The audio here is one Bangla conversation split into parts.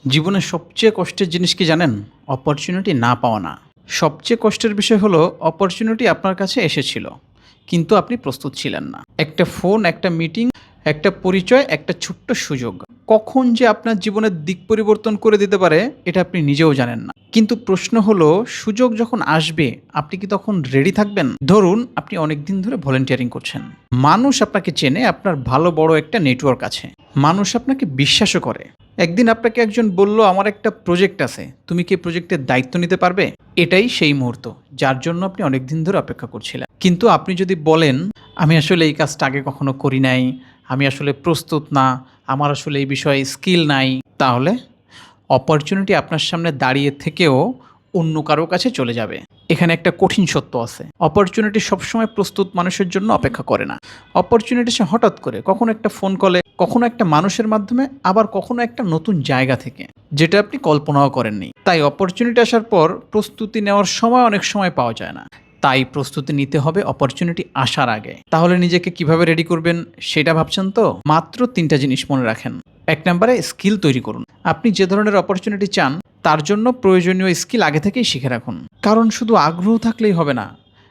জীবনের সবচেয়ে কষ্টের জিনিস কি জানেন? অপরচুনিটি না পাওয়া না। সবচেয়ে কষ্টের বিষয় হলো অপরচুনিটি আপনার কাছে এসেছিল। কিন্তু আপনি প্রস্তুত ছিলেন না। একটা ফোন, একটা মিটিং, একটা পরিচয়, একটা ছোট্ট সুযোগ। কখন যে আপনার জীবনের দিক পরিবর্তন করে দিতে পারে এটা আপনি নিজেও জানেন না। কিন্তু প্রশ্ন হলো সুযোগ যখন আসবে আপনি কি তখন রেডি থাকবেন? ধরুন আপনি অনেকদিন ধরে ভলান্টিয়ারিং করছেন। মানুষ আপনাকে চেনে, আপনার ভালো বড় একটা নেটওয়ার্ক আছে। মানুষ আপনাকে বিশ্বাসও করে। একদিন আপনাকে একজন বলল, আমার একটা প্রজেক্ট আছে, তুমি কি প্রজেক্টের দায়িত্ব নিতে পারবে? এটাই সেই মুহূর্ত যার জন্য আপনি অনেকদিন ধরে অপেক্ষা করছিলেন। কিন্তু আপনি যদি বলেন, আমি আসলে এই কাজটা আগে কখনো করি নাই, আমি আসলে প্রস্তুত না, আমার আসলে এই বিষয়ে স্কিল নাই, তাহলে অপরচুনিটি আপনার সামনে দাঁড়িয়ে থেকেও অন্য কারো কাছে চলে যাবে। এখানে একটা কঠিন সত্য আছে, অপরচুনিটি সবসময় প্রস্তুত মানুষের জন্য অপেক্ষা করে না। অপরচুনিটি সে হঠাৎ করে, কখনো একটা ফোন কলে, কখনো একটা মানুষের মাধ্যমে, আবার কখনো একটা নতুন জায়গা থেকে, যেটা আপনি কল্পনাও করেননি। তাই অপরচুনিটি আসার পর প্রস্তুতি নেওয়ার সময় অনেক সময় পাওয়া যায় না। তাই প্রস্তুতি নিতে হবে অপরচুনিটি আসার আগে। তাহলে নিজেকে কিভাবে রেডি করবেন সেটা ভাবছেন তো? মাত্র ৩টা জিনিস মনে রাখেন। ১ নম্বরে স্কিল তৈরি করুন। আপনি যে ধরনের অপরচুনিটি চান তার জন্য প্রয়োজনীয় স্কিল আগে থেকেই শিখে রাখুন। কারণ শুধু আগ্রহ থাকলেই হবে না,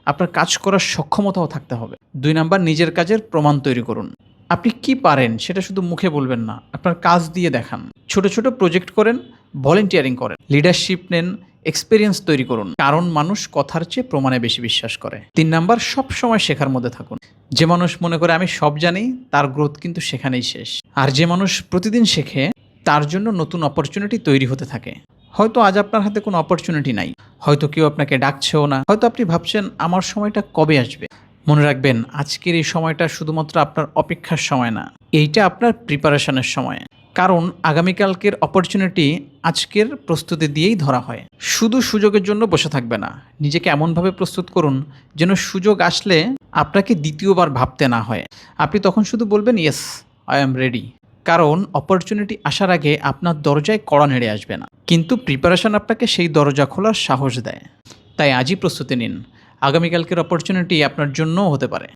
আপনার কাজ করার সক্ষমতাও থাকতে হবে। ২ নাম্বার, নিজের কাজের প্রমাণ তৈরি করুন। আপনি কি পারেন সেটা শুধু মুখে বলবেন না, আপনার কাজ দিয়ে দেখান। ছোট ছোট প্রজেক্ট করেন, ভলেন্টিয়ারিং করেন, লিডারশিপ নেন, এক্সপেরিয়েন্স তৈরি করুন। কারণ মানুষ কথার চেয়ে প্রমাণে বেশি বিশ্বাস করে। ৩ নাম্বার, সব সময় শেখার মধ্যে থাকুন। যে মানুষ মনে করে আমি সব জানি, তার গ্রোথ কিন্তু সেখানেই শেষ। আর যে মানুষ প্রতিদিন শেখে, তার জন্য নতুন অপরচুনিটি তৈরি হতে থাকে। হয়তো আজ আপনার হাতে কোনো অপরচুনিটি নাই, হয়তো কেউ আপনাকে ডাকছেও না, হয়তো আপনি ভাবছেন আমার সময়টা কবে আসবে। মনে রাখবেন, আজকের এই সময়টা শুধুমাত্র আপনার অপেক্ষার সময় না, এইটা আপনার প্রিপারেশনের সময়। কারণ আগামীকালকের অপরচুনিটি আজকের প্রস্তুতি দিয়েই ধরা হয়। শুধু সুযোগের জন্য বসে থাকবে না, নিজেকে এমনভাবে প্রস্তুত করুন যেন সুযোগ আসলে আপনাকে দ্বিতীয়বার ভাবতে না হয়। আপনি তখন শুধু বলবেন, ইয়েস, আই অ্যাম রেডি। কারণ অপরচুনিটি আসার আগে আপনার দরজায় কড়া নেড়ে আসবে না, কিন্তু প্রিপারেশন আপনাকে সেই দরজা খোলার সাহস দেয়। তাই আজই প্রস্তুতি নিন, আগামীকালকের অপরচুনিটি আপনার জন্যও হতে পারে।